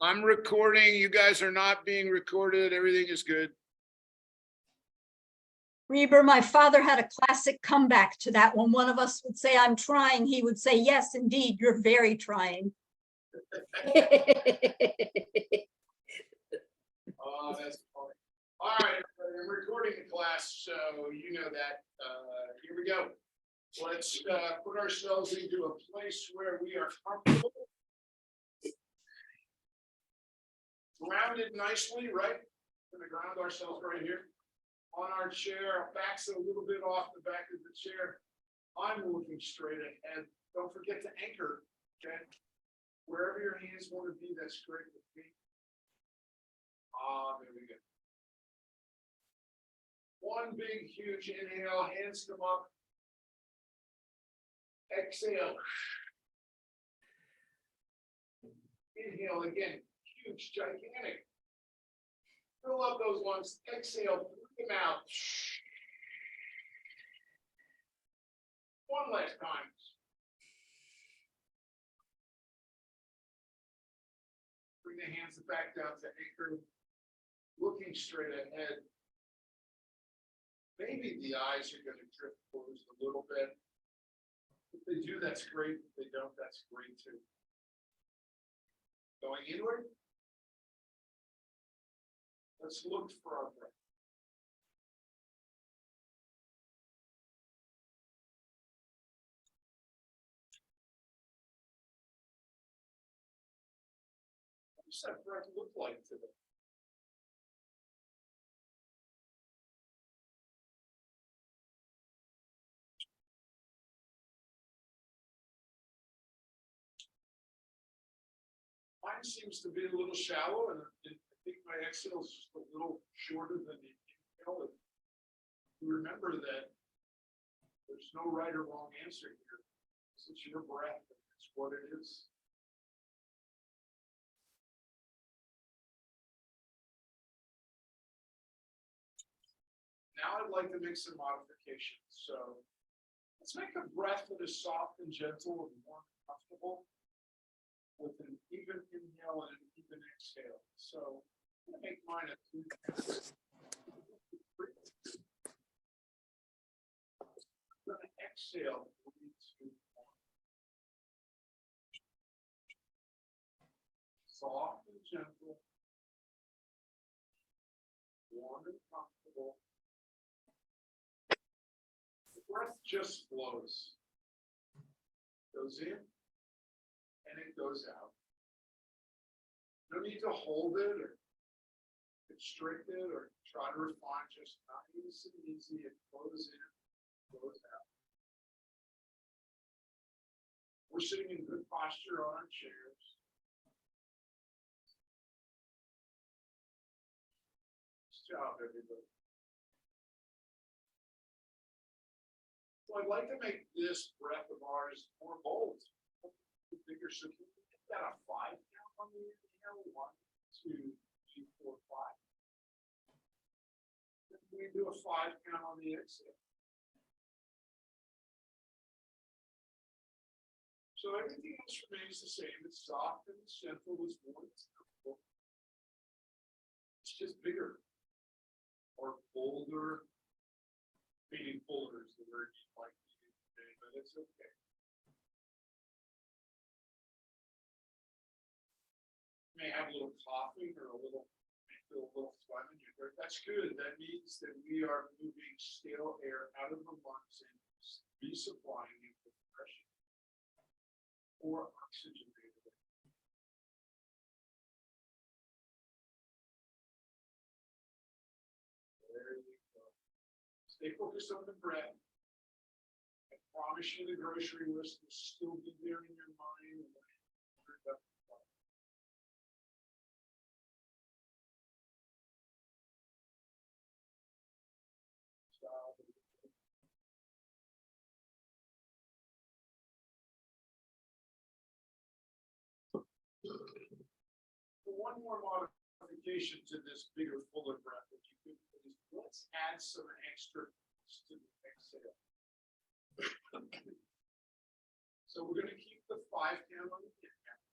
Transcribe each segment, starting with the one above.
I'm recording. You guys are not being recorded. Everything is good. Reber, my father had a classic comeback to that. When one of us would say, I'm trying, he would say, yes, indeed, you're very trying. Oh, that's funny. All right, I'm recording the class, so you know that. Here we go. Let's put ourselves into a place where we are comfortable. Grounded nicely, right? We're going to ground ourselves right here. On our chair, our back's a little bit off the back of the chair. I'm looking straight ahead. Don't forget to anchor, okay? Wherever your hands want to be, that's great with me. There we go. One big, huge inhale, hands come up. Exhale. Inhale again, huge, gigantic. Fill up those lungs. Exhale, breathe them out. One last time. Bring the hands back down to anchor. Looking straight ahead. Maybe the eyes are going to drift closed a little bit. If they do, that's great. If they don't, that's great too. Going inward. Let's look for our breath. What does that breath look like today? Mine seems to be a little shallow, and I think my exhale is just a little shorter than the inhale. Remember that there's no right or wrong answer here. It's your breath, and it's what it is. Now I'd like to make some modifications. So let's make a breath that is soft and gentle and warm and comfortable, with an even inhale and an even exhale. So I'm going to make mine a 2. I'm going to exhale 3, 2, 1. Soft and gentle, warm and comfortable. The breath just flows. Goes in. And it goes out. No need to hold it or constrict it or try to refine, just nice and easy. It flows in, goes out. We're sitting in good posture on our chairs. Nice job, everybody. So I'd like to make this breath of ours more bold. Bigger, so can we get that a 5 count on the inhale? 1, 2, 3, 4, 5. Then we do a 5 count on the exhale. So everything else remains the same. It's soft and it's gentle. It's warm. It's comfortable. It's just bigger or bolder. Meaning bolder is the word you like to use today, but it's okay. May have a little coughing or feel a little phlegm in your throat. That's good. That means that we are moving stale air out of the lungs and resupplying it with fresh or oxygenated air. There you go. Stay focused on the breath. I promise you the grocery list will still be there in your mind. One more modification to this bigger, fuller breath that you could do is let's add some extra to the exhale. So we're going to keep the 5 count on the inhale.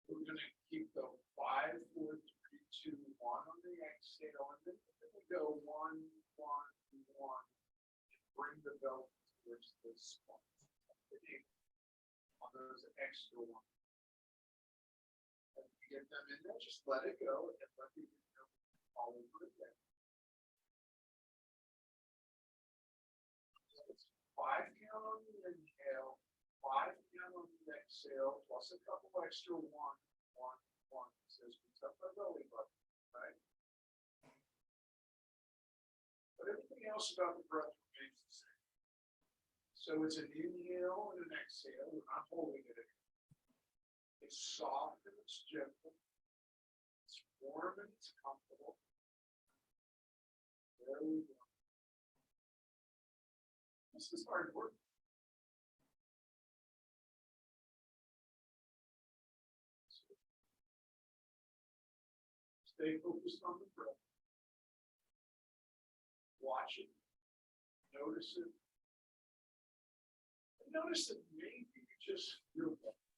We're keep the 5, 4, 3, 2, 1 on the exhale, and then we're gonna go 1, 1, 1, and bring the belt towards the spine. On those extra ones. And you get them in there, just let it go and let the inhale all over again. So it's 5 count on the inhale, 5 count on the exhale, plus a couple extra 1, 1, 1. Says it's up my belly button, right? But everything else about the breath remains the same. So it's an inhale and an exhale. We're not holding it in. It's soft and it's gentle. It's warm and it's comfortable. There we go. This is hard work. Stay focused on the breath. Watch it. Notice it. And notice that maybe you just feel better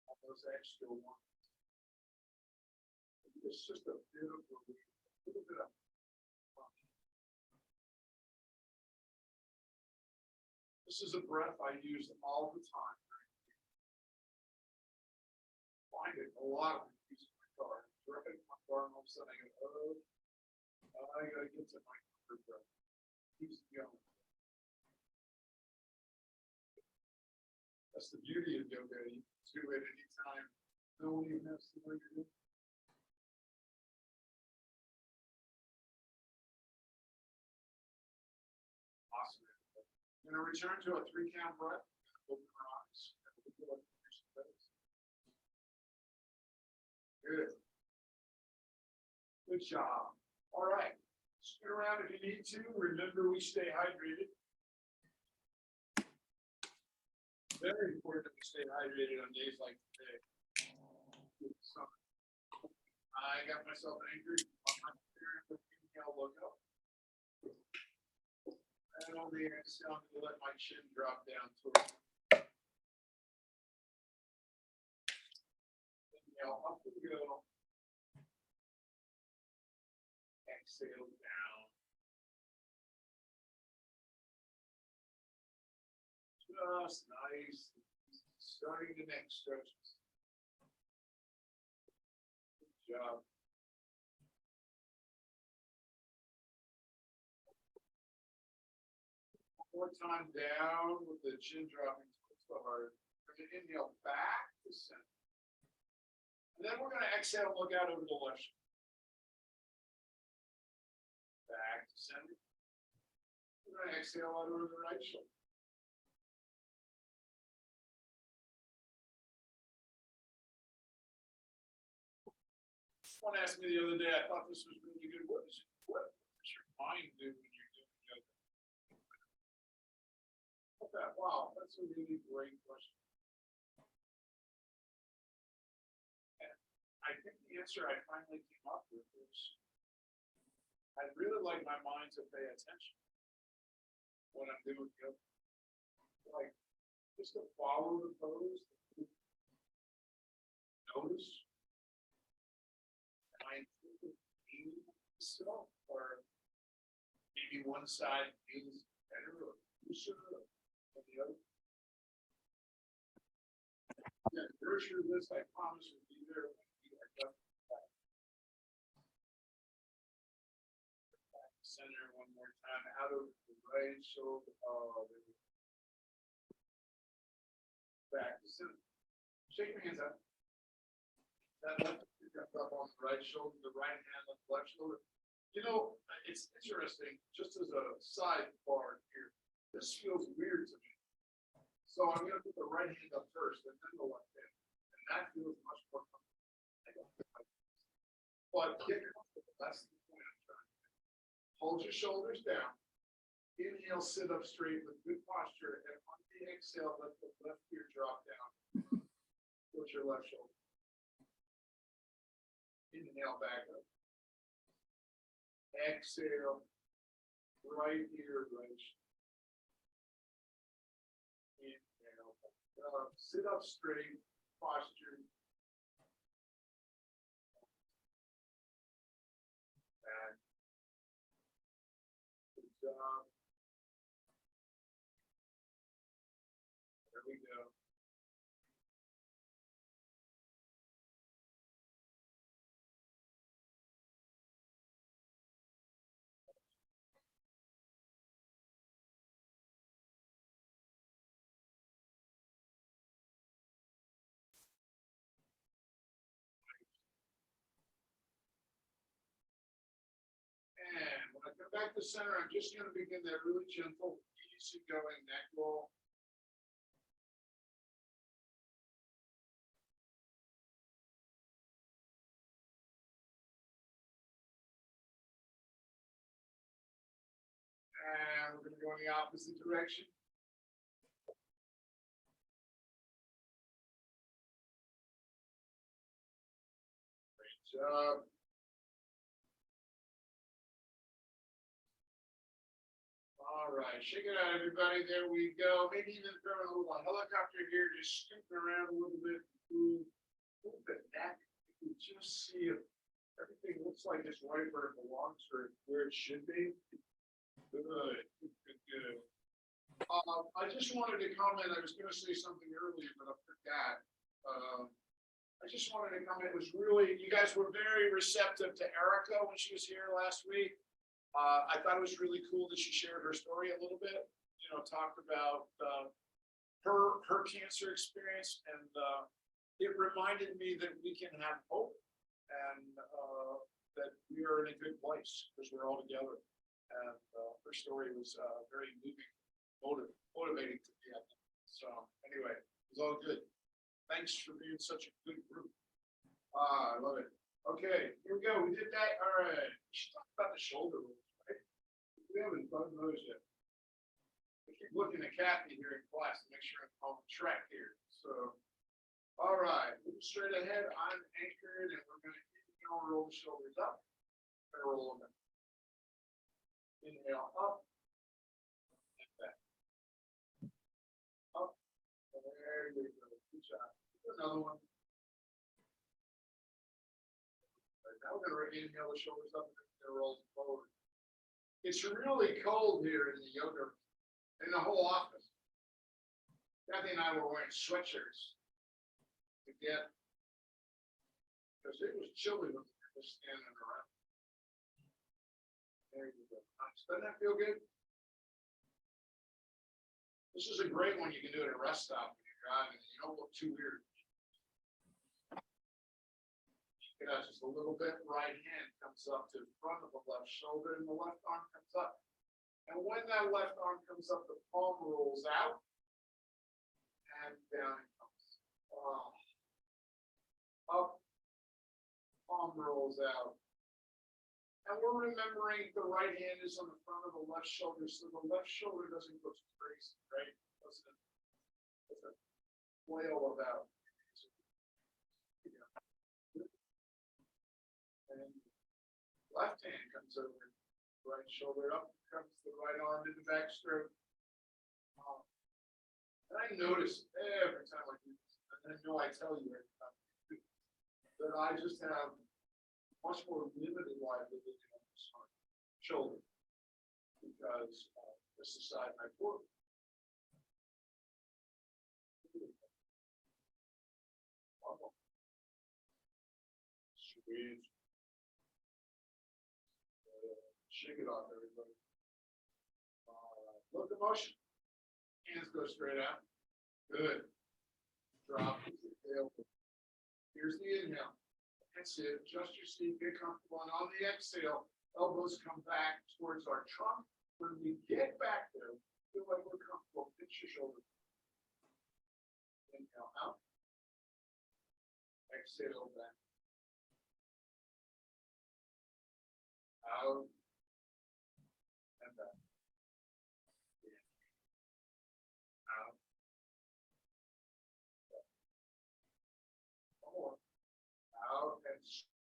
on those extra ones. It's just a bit of relief, a little bit of this is a breath I use all the time. I find it a lot of use in my car. Driving my car, and all of a sudden I go, oh, I gotta get to my comfort breath. Keeps going. That's the beauty of yoga. You can do it anytime. No one even has to know you're doing. Awesome. I'm going to return to a 3-count breath. Open our eyes. Good. Good job. All right. Spin around if you need to. Remember, we stay hydrated. Very important that we stay hydrated on days like today. I got myself anchored on my inhale logo. And on the exhale, I'm going to let my chin drop down towards. Inhale, up we go. Exhale down. Just nice. Starting the neck stretches. Good job. One more time down with the chin dropping towards the heart. We're going to inhale back to center. And then we're going to exhale and look out over the left shoulder. Back to center. We're going to exhale out over the right shoulder. Someone asked me the other day, I thought this was really good. What does your mind do when you're doing yoga? Wow, that's a really great question. And I think the answer I finally came up with is I'd really like my mind to pay attention when I'm doing yoga. Like, just to follow the pose, notice. Am I feeling myself, or maybe one side feels better or looser than the other? Yeah, nurture this, I promise will be there when we are done. Back to center one more time, out of the right shoulder. Back to center. Shake your hands out. That left comes up on the right shoulder, the right hand on the left shoulder. You know, it's interesting, just as a sidebar here, this feels weird to me. So I'm going to put the right hand up first and then the left hand. And that feels much more comfortable. But get comfortable. That's the point I'm trying to make. Hold your shoulders down. Inhale, sit up straight with good posture. And on the exhale, let the left ear drop down. Put your left shoulder. Inhale back up. Exhale. Right ear, right shoulder. Inhale. Sit up straight, posture. back to center. I'm just going to begin that really gentle, easy going neck roll. And we're going to go in the opposite direction. Great job. All right, shake it out, everybody. There we go. Maybe even throw a little helicopter here, just scooping around a little bit. Move the neck. You can just see if everything looks like it's right where it belongs or where it should be. Good, good, good. I just wanted to comment. I was going to say something earlier, but I forgot. I just wanted to comment. It was really, you guys were very receptive to Erica when she was here last week. I thought it was really cool that she shared her story a little bit, you know, talked about her cancer experience, and it reminded me that we can have hope and that we are in a good place because we're all together. And her story was very moving, motivating to me. So anyway, it was all good. Thanks for being such a good group. I love it. Okay, here we go. We did that. All right. We should talk about the shoulder rolls, right? We haven't done those yet. I keep looking at Kathy here in class to make sure I'm on track here. So, all right, move straight ahead. I'm anchored, and we're going to roll the shoulders up. Roll them. Inhale up and back. Up. There you go. Good job. Another one. Right, now we're going to inhale the shoulders up and roll forward. It's really cold here in the yoga, in the whole office. Kathy and I were wearing sweatshirts to get, because it was chilly when we were standing around. There you go. Doesn't that feel good? This is a great one. You can do it at a rest stop when you're driving. You don't look too weird. You know, just a little bit. Right hand comes up to the front of the left shoulder, and the left arm comes up. And when that left arm comes up, the palm rolls out, and down it comes. Up, palm rolls out. And we're remembering the right hand is on the front of the left shoulder, so the left shoulder doesn't go crazy, right? Doesn't flail about. And left hand comes over, right shoulder up, comes the right arm in the back stroke. And I notice every time I do this, and I know I tell you every time, that I just have much more limited liability on this shoulder because this is side my core. Sweet. Shake it off, everybody. Locomotion. Hands go straight out. Good. Drop. Here's the inhale. That's it. Adjust your seat, get comfortable. And on the exhale, elbows come back towards our trunk. When we get back there, feel like we're comfortable. Pinch your shoulder. Inhale out. Exhale back. Out. And back. Out. One more. Out and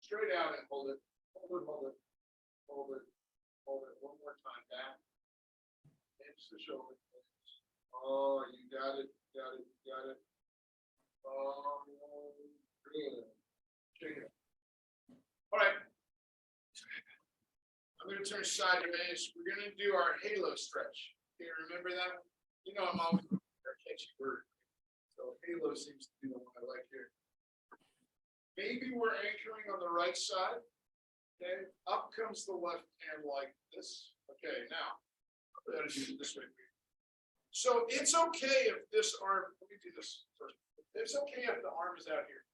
straight out and hold it, hold it, hold it, hold it, hold it. One more time back. Pinch the shoulder. Oh, you got it, got it, got it. Oh, good. Shake it. All right. I'm going to turn sideways. We're going to do our halo stretch. Okay, remember that? You know, I'm always a catchy word. So halo seems to be the one I like here. Maybe we're anchoring on the right side. Okay, up comes the left hand like this. Okay, now I'm going to do it this way. So it's okay if this arm, let me do this first. It's okay if the arm is out here.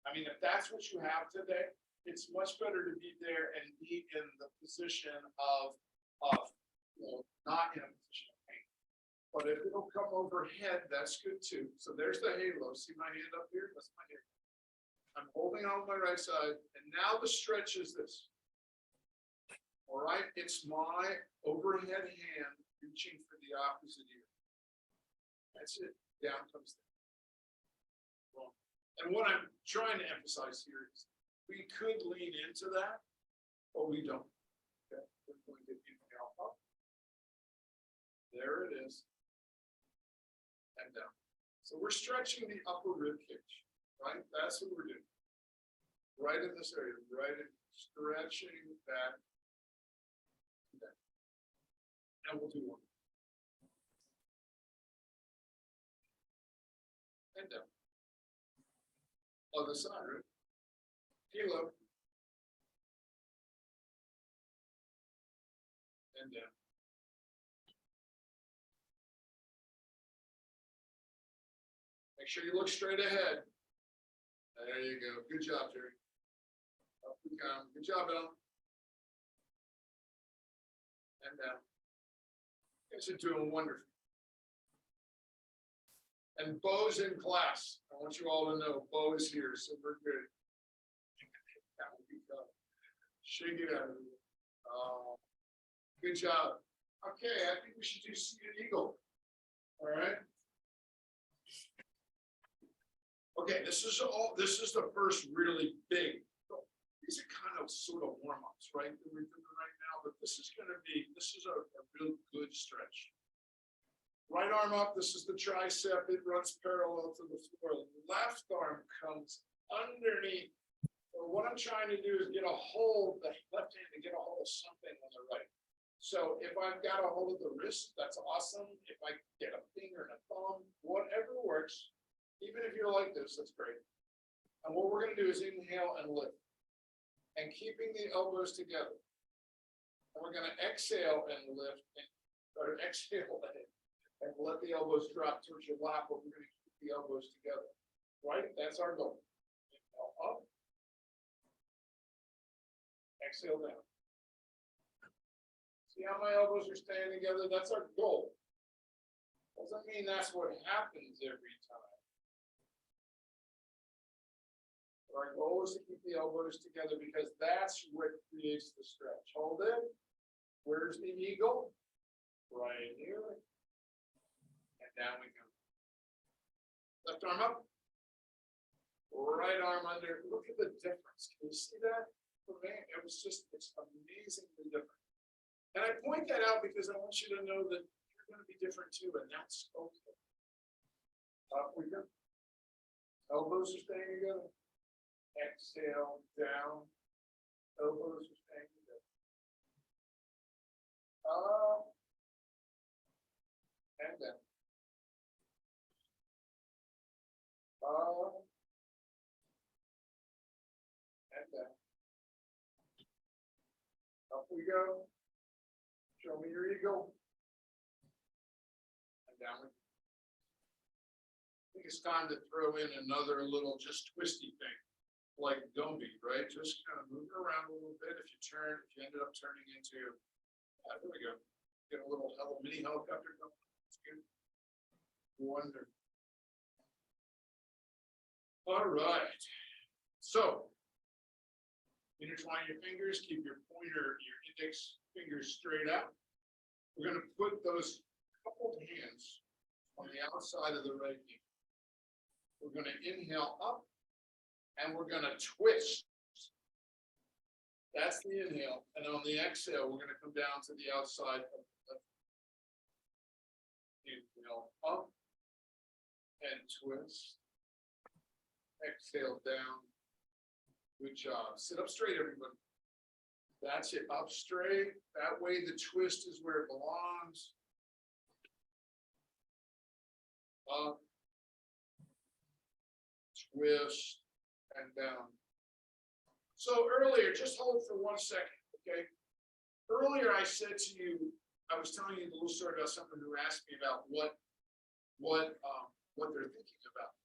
I mean, if that's what you have today, it's much better to be there and be in the position of not in a position of pain. But if it'll come overhead, that's good too. So there's the halo. See my hand up here? That's my hand. I'm holding on my right side, and now the stretch is this. All right, it's my overhead hand reaching for the opposite ear. That's it. Down comes the. Well, and what I'm trying to emphasize here is we could lean into that, but we don't. Okay, we're going to inhale up. There it is. And down. So we're stretching the upper rib cage, right? That's what we're doing. Right in this area, right in stretching that. And we'll do one. And down. Other side, right? Halo. And down. Make sure you look straight ahead. There you go. Good job, Jerry. Up we come. Good job, Ellen. And down. You guys are doing wonderful. And Bo's in class. I want you all to know Bo is here, so we're good. Shake it out of you. Good job. Okay, I think we should do seated eagle. All right. Okay, this is the first really big. These are kind of sort of warm-ups, right? That we're doing right now, but this is a real good stretch. Right arm up, this is the tricep, it runs parallel to the floor. Left arm comes underneath. So what I'm trying to do is get a hold, the left hand to get a hold of something on the right. So if I've got a hold of the wrist, that's awesome. If I get a finger and a thumb, whatever works, even if you're like this, that's great. And what we're gonna do is inhale and lift. And keeping the elbows together. And we're gonna exhale and lift, or exhale and let the elbows drop towards your lap, but we're gonna keep the elbows together, right? That's our goal. Inhale up. Exhale down. See how my elbows are staying together? That's our goal. Doesn't mean that's what happens every time. But our goal is to keep the elbows together because that's what creates the stretch. Hold it. Where's the eagle? Right here. And down we go. Left arm up. Right arm under. Look at the difference. Can you see that? For me, it's amazingly different. And I point that out because I want you to know that you're going to be different too, and that's okay. Up we go. Elbows are staying together. Exhale down. Elbows are staying together. Up and down. Up and down. Up we go. Show me your eagle. And down we go. I think it's time to throw in another little just twisty thing, like Gumby, right? Just kind of move around a little bit. If you ended up turning into, there we go. Get a little mini helicopter going. That's good. Wonderful. All right. So, intertwine your fingers, keep your pointer, your index fingers straight out. We're going to put those coupled hands on the outside of the right knee. We're going to inhale up and we're going to twist. That's the inhale. And on the exhale, we're going to come down to the outside of the left. Inhale up and twist. Exhale down. Good job. Sit up straight, everybody. That's it. Up straight. That way the twist is where it belongs. Up. Twist and down. So earlier, just hold for 1 second, okay? Earlier I said to you, I was telling you the little story about someone who asked me about what they're thinking about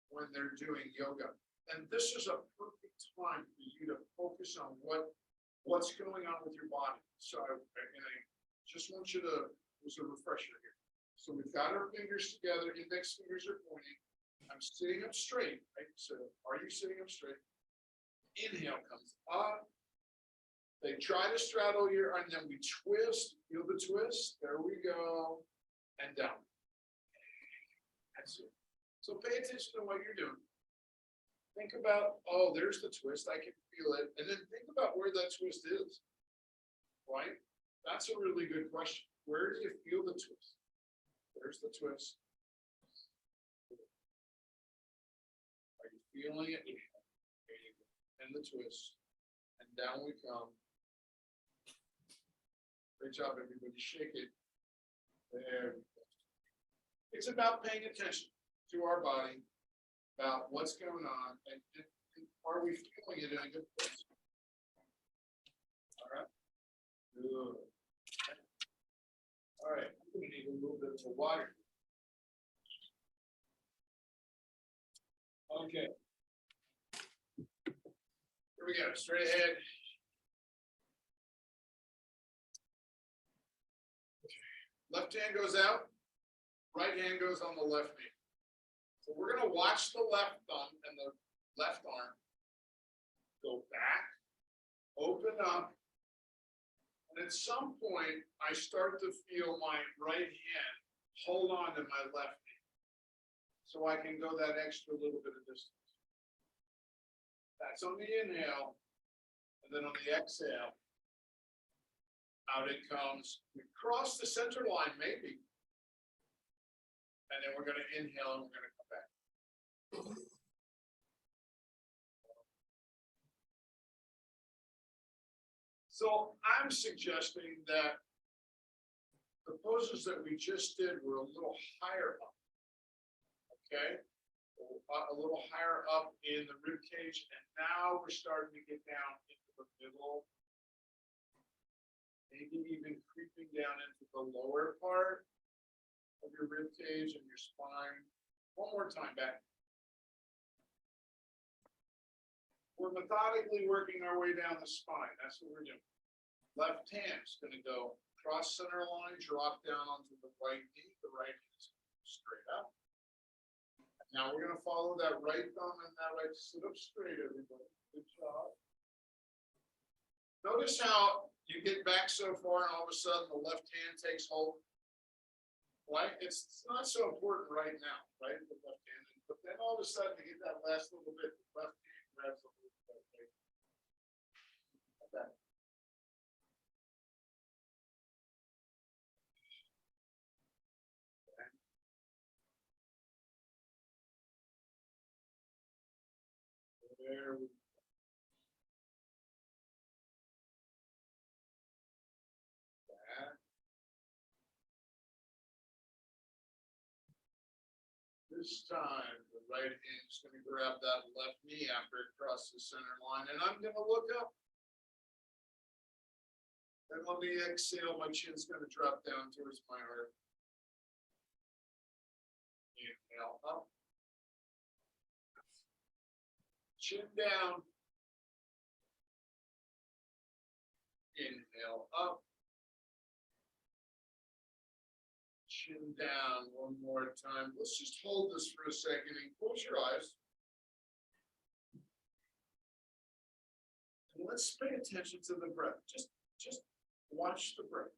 when they're doing yoga. And this is a perfect time for you to focus on what what's going on with your body. So I just want you to, there's a refresher here. So we've got our fingers together, index fingers are pointing. I'm sitting up straight, right? So are you sitting up straight? Inhale comes up. They try to straddle your, and then we twist, feel the twist. There we go. And down. That's it. So pay attention to what you're doing. Think about, oh, there's the twist. I can feel it. And then think about where that twist is. Right? That's a really good question. Where do you feel the twist? There's the twist. Are you feeling it? And the twist. And down we come. Great job, everybody. Shake it. There we go. It's about paying attention to our body, about what's going on, and are we feeling it in a good place? All right. Good. All right. I'm going to need a little bit of water. Okay. Here we go. Straight ahead. Left hand goes out, right hand goes on the left knee. So we're going to watch the left thumb and the left arm go back, open up, and at some point I start to feel my right hand hold on to my left knee so I can go that extra little bit of distance. That's on the inhale, and then on the exhale, out it comes. We cross the center line, maybe. And then we're going to inhale and we're going to come back. So I'm suggesting that the poses that we just did were a little higher up. Okay? A little higher up in the rib cage. And now we're starting to get down into the middle. Maybe even creeping down into the lower part of your rib cage and your spine. One more time back. We're methodically working our way down the spine. That's what we're doing. Left hand's going to go cross center line, drop down onto the right knee. The right knee is straight up. Now we're going to follow that right thumb and that right. Sit up straight, everybody. Good job. Notice how you get back so far and all of a sudden the left hand takes hold. Right? It's not so important right now, right? The left hand. But then all of a sudden you get that last little bit, the left hand grabs a little bit. Right? Okay. There we go. This time, the right hand is going to grab that left knee after it crosses the center line, and I'm going to look up. And when we exhale, my chin's going to drop down towards my heart. Inhale up. Chin down. Inhale up. Chin down one more time. Let's just hold this for a second and close your eyes. And let's pay attention to the breath. Just watch the breath.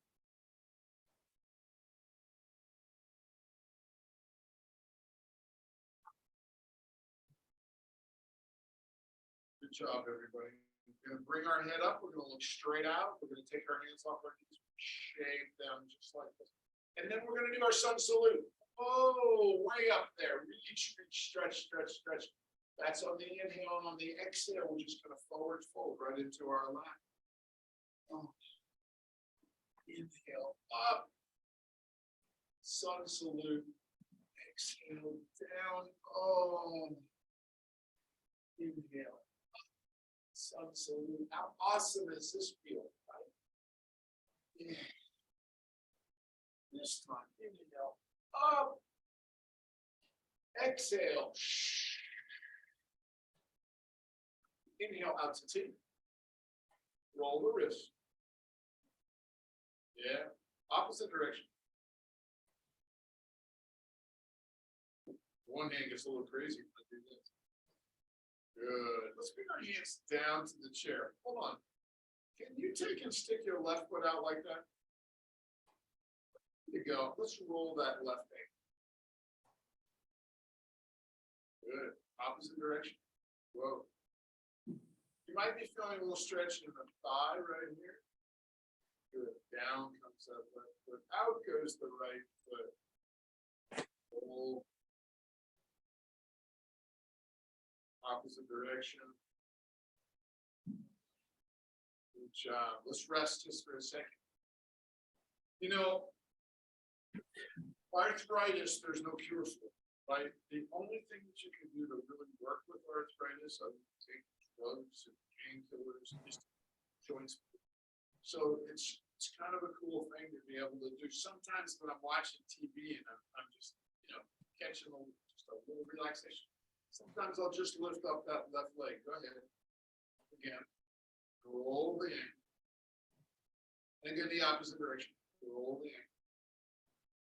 Good job, everybody. We're going to bring our head up. We're going to look straight out. We're going to take our hands off our knees, shake them just like this. And then we're going to do our sun salute. Oh, way up there. Reach, stretch, stretch, stretch. That's on the inhale, and on the exhale, we're just going to forward fold right into our lap. Oh. Inhale up. Sun salute. Exhale down. Oh. Inhale. Sun salute. How awesome is this feel, right? Yeah. This time, inhale, up, exhale, inhale out to T. Roll the wrist. Yeah, opposite direction. One hand gets a little crazy when I do this. Good. Let's bring our hands down to the chair. Hold on. Can you take and stick your left foot out like that? There you go. Let's roll that left ankle. Good. Opposite direction. Whoa. You might be feeling a little stretch in the thigh right here. Good. Down comes that left foot. Out goes the right foot. Roll. Opposite direction. Good job. Let's rest just for a second. You know, arthritis, there's no cure for it, right? The only thing that you can do to really work with arthritis, other than take drugs and painkillers, is joints. So it's kind of a cool thing to be able to do. Sometimes when I'm watching TV and I'm just, catching just a little relaxation. Sometimes I'll just lift up that left leg. Go ahead. Again. Roll the ankle. And again, the opposite direction. Roll the ankle.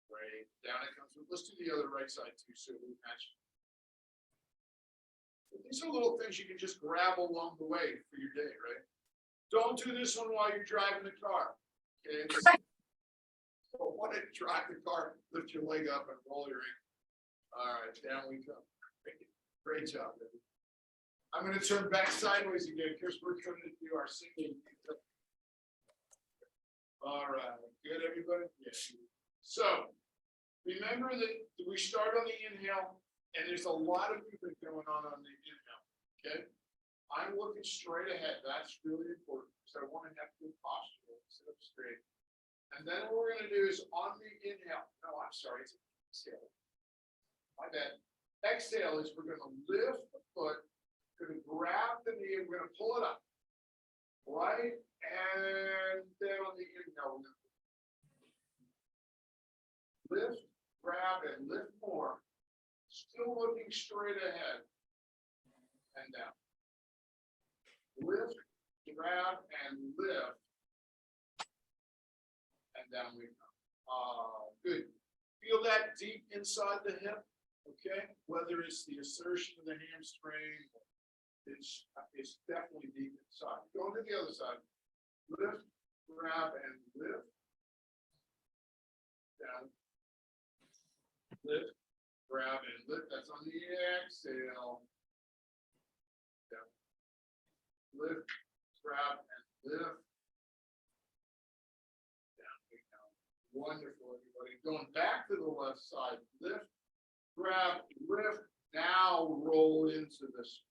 Right. Down it comes. Let's do the other right side too, so we match. These are little things you can just grab along the way for your day, right? Don't do this one while you're driving the car. Okay. So want to drive the car, lift your leg up and roll your ankle. All right, down we come. Great job, baby. I'm going to turn back sideways again because we're going to do our singing. All right, good, everybody? Yes. So, remember that we start on the inhale, and there's a lot of movement going on the inhale, okay? I'm looking straight ahead. That's really important because I want to have good posture, sit up straight. And then what we're going to do is on the inhale, no, I'm sorry, it's exhale. My bad. Exhale is we're going to lift the foot, going to grab the knee, and we're going to pull it up. Right? And then on the inhale, lift, grab, and lift more. Still looking straight ahead. And down. Lift, grab, and lift. And down we go. Good. Feel that deep inside the hip. Okay, whether it's the assertion of the hamstring, it's definitely deep inside. Go to the other side. Lift, grab, and lift. Down. Lift, grab, and lift. That's on the exhale. Down. Lift, grab, and lift. Down we go. Wonderful, everybody. Going back to the left side. Lift. Grab, lift, now roll into this.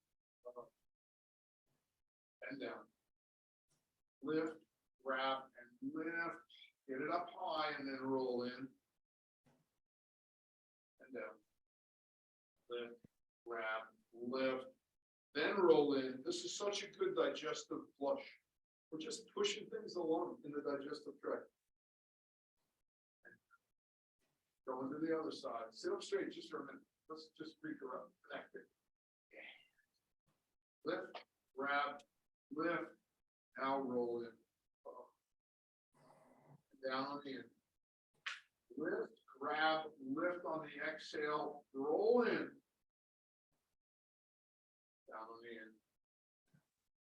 And down. Lift, grab, and lift. Get it up high and then roll in. And down. Lift, grab, lift. Then roll in. This is such a good digestive flush. We're just pushing things along in the digestive tract. Go into the other side. Sit up straight just for a minute. Let's just reconnect it. Lift, grab, lift. Now roll in. Down on the end. Lift, grab, lift on the exhale. Roll in. Down on the end.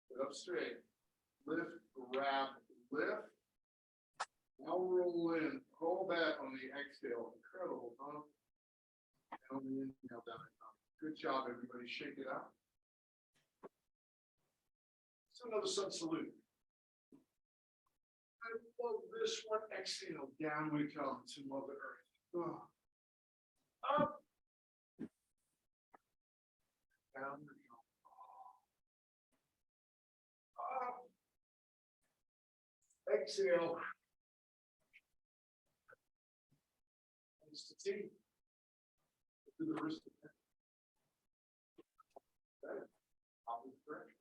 Sit up straight. Lift, grab, lift. Now roll in, roll back on the exhale. Incredible, huh? And on the inhale down and down. Good job, everybody. Shake it out. So another sun salute. I love this one. Exhale. Down we come to Mother Earth. Oh. Up. Down we come. Up. Exhale. To tea. To the wrist of it. Okay. Opposite direction.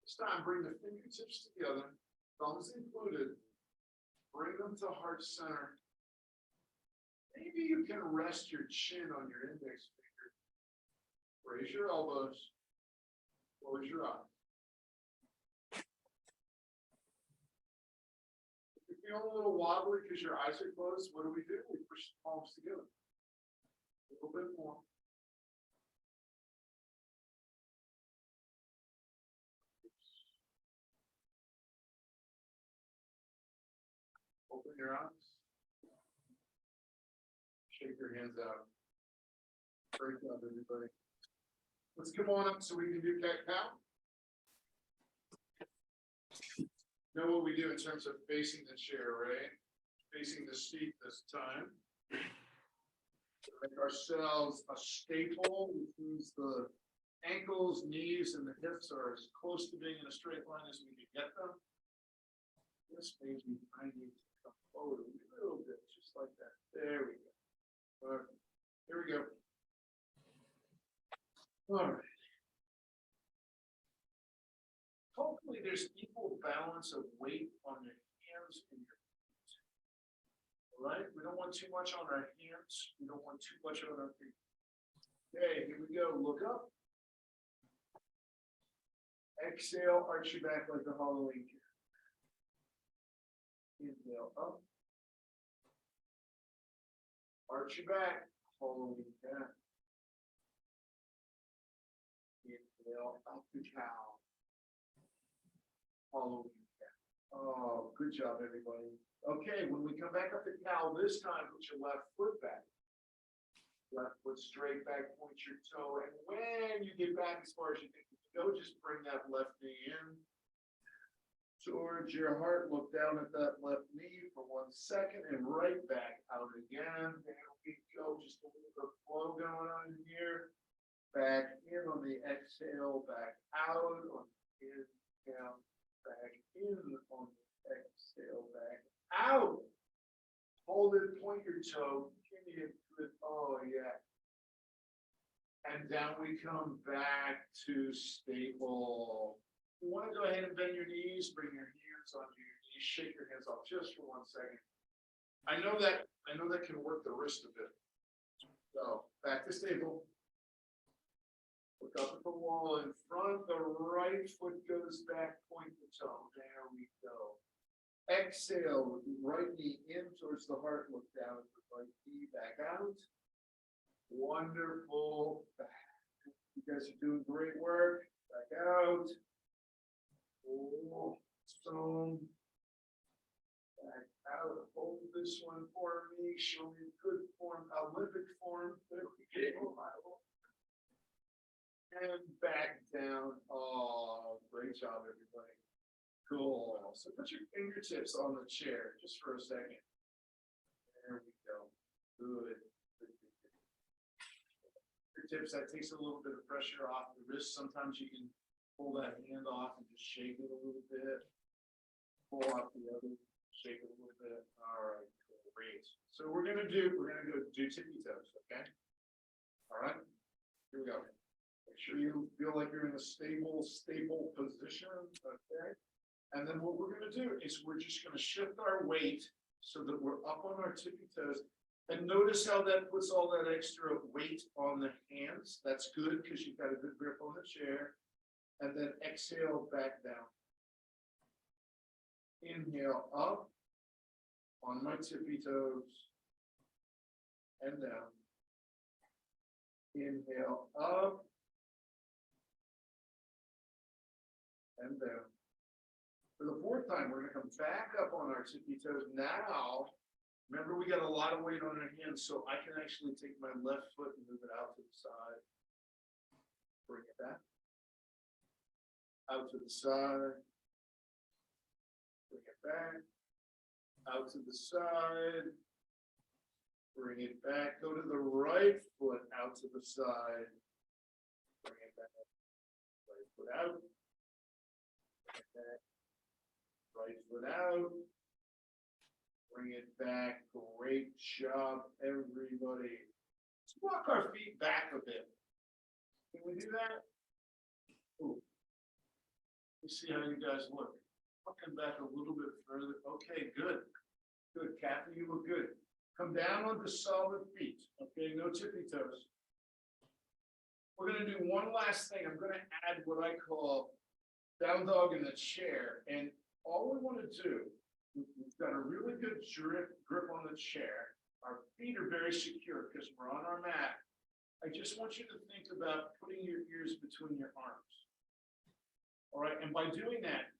This time, bring the fingertips together, thumbs included. Bring them to heart center. Maybe you can rest your chin on your index finger. Raise your elbows. Close your eyes. If you're feeling a little wobbly because your eyes are closed, what do? We push the palms together. A little bit more. Open your eyes. Shake your hands out. Great job, everybody. Let's come on up so we can do cat cow. Know what we do in terms of facing the chair, right? Facing the seat this time. Make ourselves a staple, which means the ankles, knees, and the hips are as close to being in a straight line as we can get them. This means I need to come forward a little bit, just like that. There we go. All right. Here we go. All right. Hopefully there's equal balance of weight on your hands and your feet. All right, we don't want too much on our hands. We don't want too much on our feet. Okay, here we go. Look up. Exhale, arch your back like a Halloween kid. Inhale up. Arch your back, Halloween cat. Inhale up the cow. Halloween cat. Oh, good job, everybody. Okay, when we come back up to cow, this time put your left foot back. Left foot straight back, point your toe, and when you get back as far as you think you can go, just bring that left knee in towards your heart. Look down at that left knee for 1 second and right back out again. There we go. Just a little bit of flow going on here. Back in on the exhale, back out on the inhale. Back in on the exhale, back out. Hold it, point your toe, give me a good, oh yeah. And down we come back to stable. You want to go ahead and bend your knees, bring your hands onto your knees, shake your hands off just for 1 second. I know that can work the wrist a bit. So back to stable. Look up at the wall in front, the right foot goes back, point the toe. There we go. Exhale, right knee in towards the heart, look down at the right knee, back out. Wonderful. You guys are doing great work. Back out. Awesome. Back out. Hold this one for me. Show me good form, Olympic form. There we go. And back down. Oh, great job, everybody. Cool. So put your fingertips on the chair just for a second. There we go. Good. Fingertips, that takes a little bit of pressure off the wrist. Sometimes you can pull that hand off and just shake it a little bit. Pull off the other, shake it a little bit. All right, great. So we're gonna go do tippy toes, okay? All right, here we go. Make sure you feel like you're in a stable position, okay? And then what we're gonna do is we're just gonna shift our weight so that we're up on our tippy toes. And notice how that puts all that extra weight on the hands. That's good because you've got a good grip on the chair. And then exhale back down. Inhale up on my tippy toes and down. Inhale up and down. For the fourth time, we're going to come back up on our tippy toes. Now, remember we got a lot of weight on our hands, so I can actually take my left foot and move it out to the side. Bring it back. Out to the side. Bring it back. Out to the side. Bring it back. Go to the right foot out to the side. Bring it back. Right foot out. Bring it back. Right foot out. Bring it back. Great job, everybody. Let's walk our feet back a bit. Can we do that? Ooh. Let's see how you guys look. Walking back a little bit further. Okay, good. Good. Kathy, you look good. Come down onto solid feet. Okay, no tippy toes. We're gonna do one last thing. I'm gonna add what I call down dog in the chair, and all we wanna do, we've got a really good grip on the chair. Our feet are very secure because we're on our mat. I just want you to think about putting your ears between your arms. All right, and by doing that,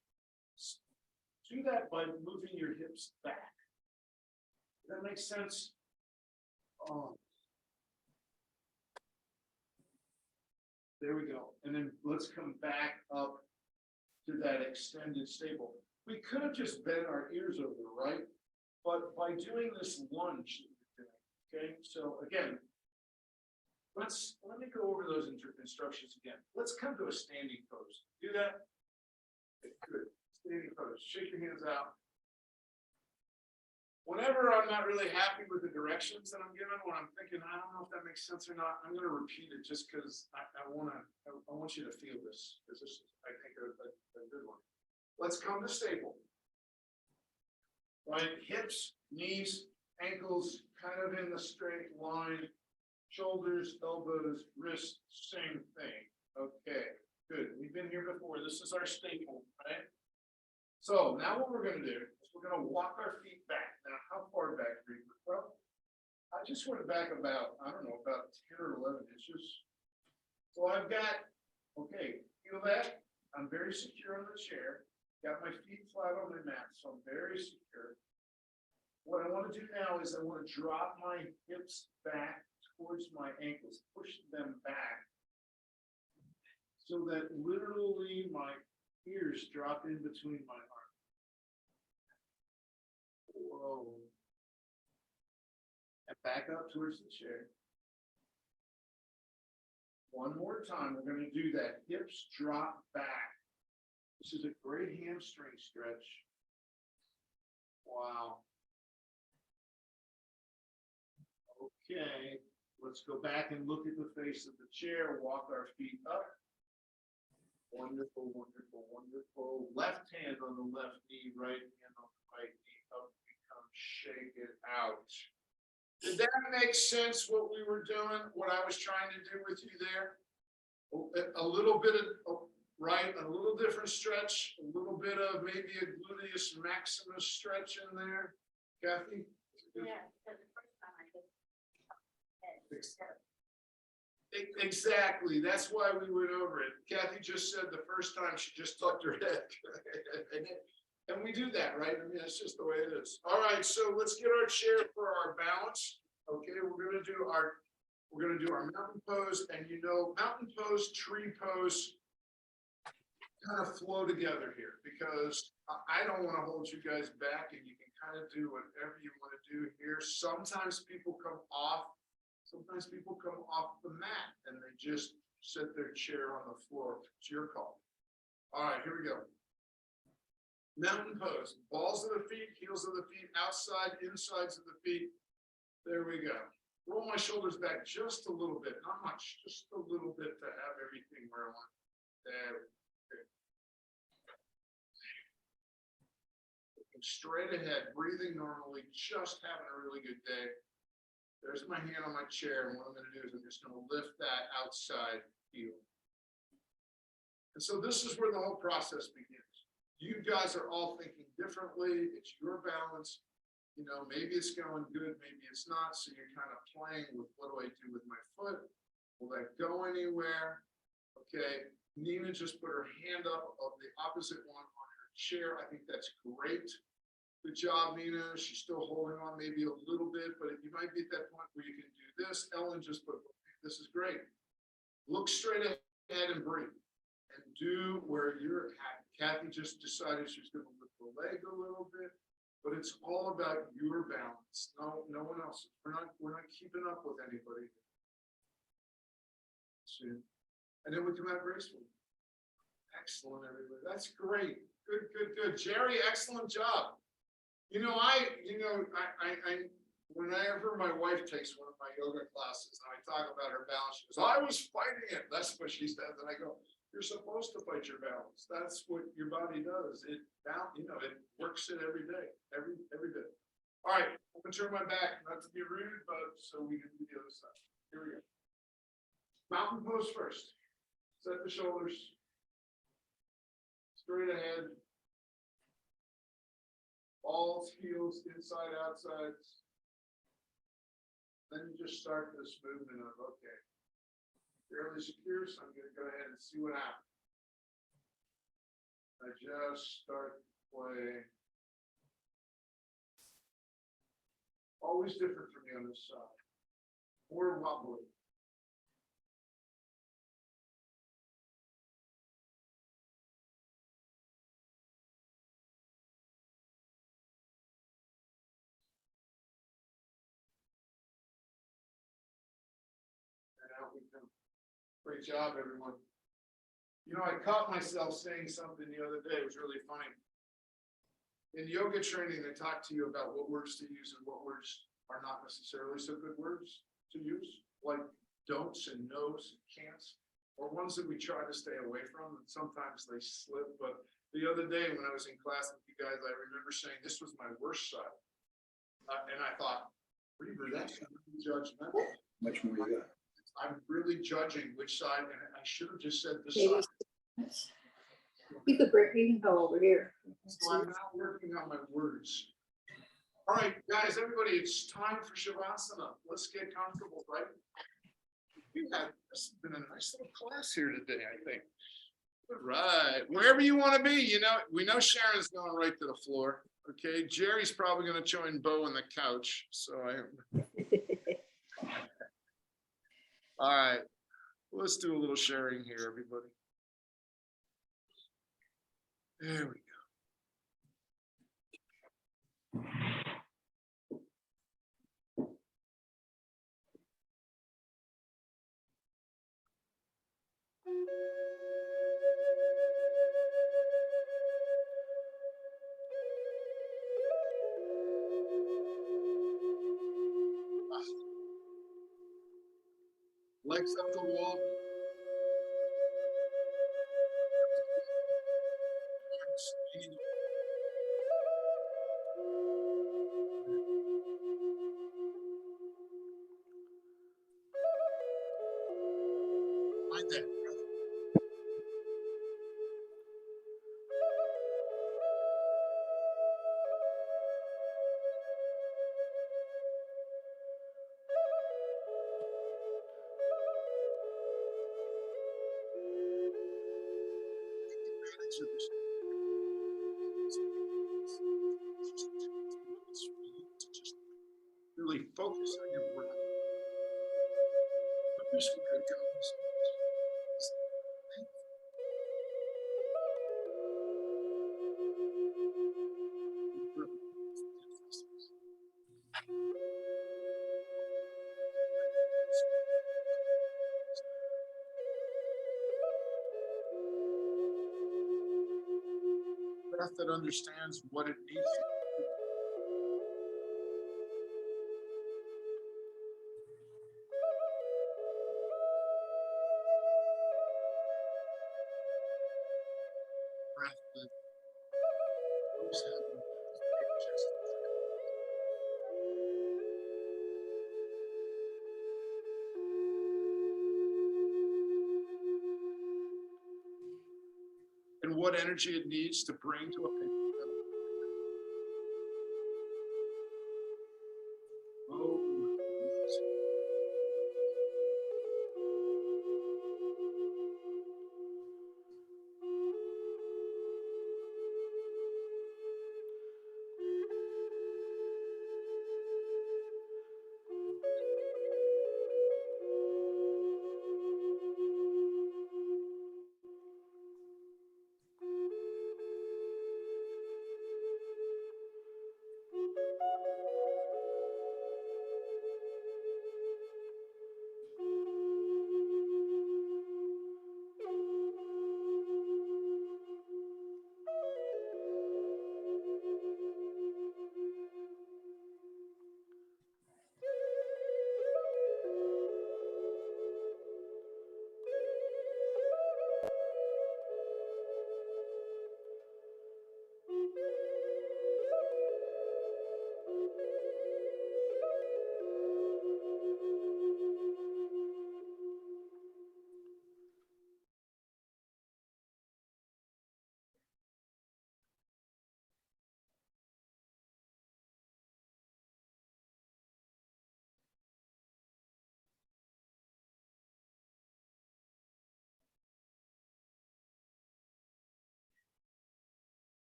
do that by moving your hips back. Does that make sense? Oh. There we go. And then let's come back up to that extended stable. We could have just bent our ears over, right? But by doing this lunge, okay, so again, let me go over those instructions again. Let's come to a standing pose. Do that. Okay, good. Standing pose. Shake your hands out. Whenever I'm not really happy with the directions that I'm given, when I'm thinking, I don't know if that makes sense or not, I'm going to repeat it just because I want you to feel this, because this is, I think, a good one. Let's come to stable. Right, hips, knees, ankles, kind of in the straight line. Shoulders, elbows, wrists, same thing. Okay, good. We've been here before. This is our staple, right? So now what we're going to do is we're going to walk our feet back. Now, how far back, Reber? Well, I just went back about, I don't know, about 10 or 11 inches. So I've got, okay, feel that? I'm very secure on the chair. Got my feet flat on the mat, so I'm very secure. What I want to do now is I want to drop my hips back towards my ankles, push them back so that literally my ears drop in between my arms. Whoa. And back up towards the chair. One more time, we're going to do that. Hips drop back. This is a great hamstring stretch. Wow. Okay, let's go back and look at the face of the chair, walk our feet up. Wonderful, wonderful, wonderful. Left hand on the left knee, right hand on the right knee, up we come, shake it out. Did that make sense what we were doing, what I was trying to do with you there? A little bit of, right, a little different stretch, a little bit of maybe a gluteus maximus stretch in there. Kathy? Yeah, because the first time I did. Exactly. That's why we went over it. Kathy just said the first time she just tucked her head. And we do that, right? I mean, it's just the way it is. All right, so let's get our chair for our balance. Okay, we're gonna do our mountain pose, and mountain pose, tree pose kind of flow together here because I don't want to hold you guys back, and you can kind of do whatever you want to do here. Sometimes people come off the mat and they just set their chair on the floor. It's your call. All right, here we go. Mountain pose, balls of the feet, heels of the feet, outside, insides of the feet. There we go. Roll my shoulders back just a little bit, not much, just a little bit to have everything where I want. There. Looking straight ahead, breathing normally, just having a really good day. There's my hand on my chair, and what I'm going to do is I'm just going to lift that outside heel. And so this is where the whole process begins. You guys are all thinking differently. It's your balance. Maybe it's going good, maybe it's not. So you're kind of playing with, what do I do with my foot? Will that go anywhere? Okay. Nina just put her hand up of the opposite one on her chair. I think that's great. Good job, Nina. She's still holding on maybe a little bit, but you might be at that point where you can do this. Ellen just put, this is great. Look straight ahead and breathe. And do where you're at. Kathy just decided she's going to lift the leg a little bit, but it's all about your balance. No one else. We're not keeping up with anybody. See? And then we come out gracefully. Excellent, everybody. That's great. Good, good, good. Jerry, excellent job. Whenever my wife takes one of my yoga classes and I talk about her balance, she goes, I was fighting it. That's what she says. And I go, you're supposed to fight your balance. That's what your body does. It works it every day, every day. All right, I'm gonna turn my back, not to be rude, but so we can do the other side. Here we go. Mountain pose first. Set the shoulders. Straight ahead. Balls, heels, inside, outside. Then you just start this movement of, okay, fairly secure, so I'm gonna go ahead and see what happens. I just start to play. Always different from me on this side. More wobbly. And out we come. Great job, everyone. You know, I caught myself saying something the other day. It was really funny. In yoga training, they talk to you about what words to use and what words are not necessarily so good words to use, like don'ts and no's and can'ts, or ones that we try to stay away from, and sometimes they slip. But the other day when I was in class with you guys, I remember saying this was my worst side. And I thought, Reber, that's really judgmental. Much more you got. I'm really judging which side, and I should have just said this Maybe. side. You could break, you can go over here. So I'm not working on my words. All right, guys, everybody, it's time for Shavasana. Let's get comfortable, right? This has been a nice little class here today, I think. All right, wherever you want to be, you know, we know Sharon's going right to the floor. Okay, Jerry's probably going to join Bo on the couch. So all right, let's do a little sharing here, everybody. There we go. Legs up the wall. Find that. Really focus on your breath. Focus where it goes. Breath that understands what it needs to do. Breath that knows how to just and what energy it needs to bring to a patient. Oh,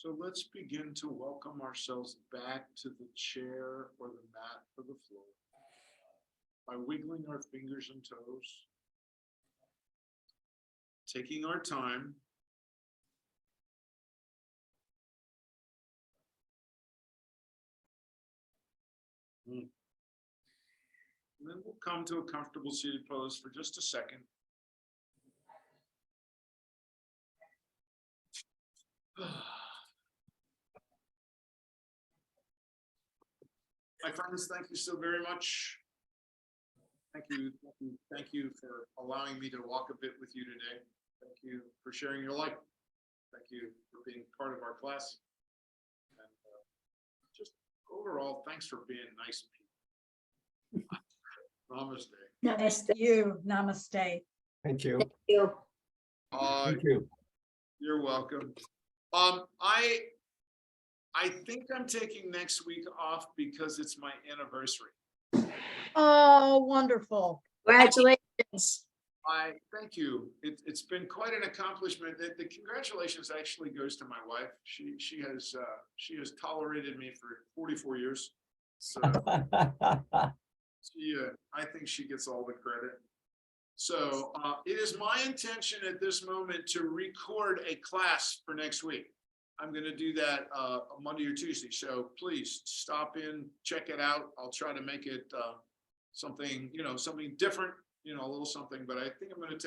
So let's begin to welcome ourselves back to the chair or the mat or the floor by wiggling our fingers and toes, taking our time. And then we'll come to a comfortable seated pose for just a second. My friends, thank you so very much. Thank you, thank you for allowing me to walk a bit with you today. Thank you for sharing your life. Thank you for being part of our class. And just overall, thanks for being nice people. Namaste. Namaste. You, namaste. Thank you. You. Thank you. You're welcome. I think I'm taking next week off because it's my anniversary. Oh, wonderful. Congratulations. Thank you. It's been quite an accomplishment. The congratulations actually goes to my wife. She has tolerated me for 44 years. So I think she gets all the credit. So it is my intention at this moment to record a class for next week. I'm going to do that Monday or Tuesday. So please stop in, check it out. I'll try to make it something, something different, a little something. But I think I'm going to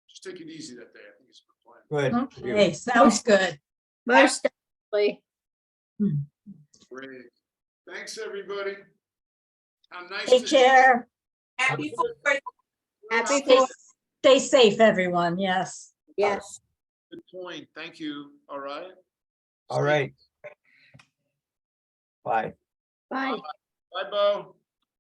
just take it easy that day. I think it's the plan. Good. Okay, sounds good. Most definitely. Great. Thanks, everybody. How nice Take to care. Happy Stay, 4th. stay safe, everyone. Yes. Yes. Good point. Thank you. All right. All right. Bye. Bye. Bye, Bo.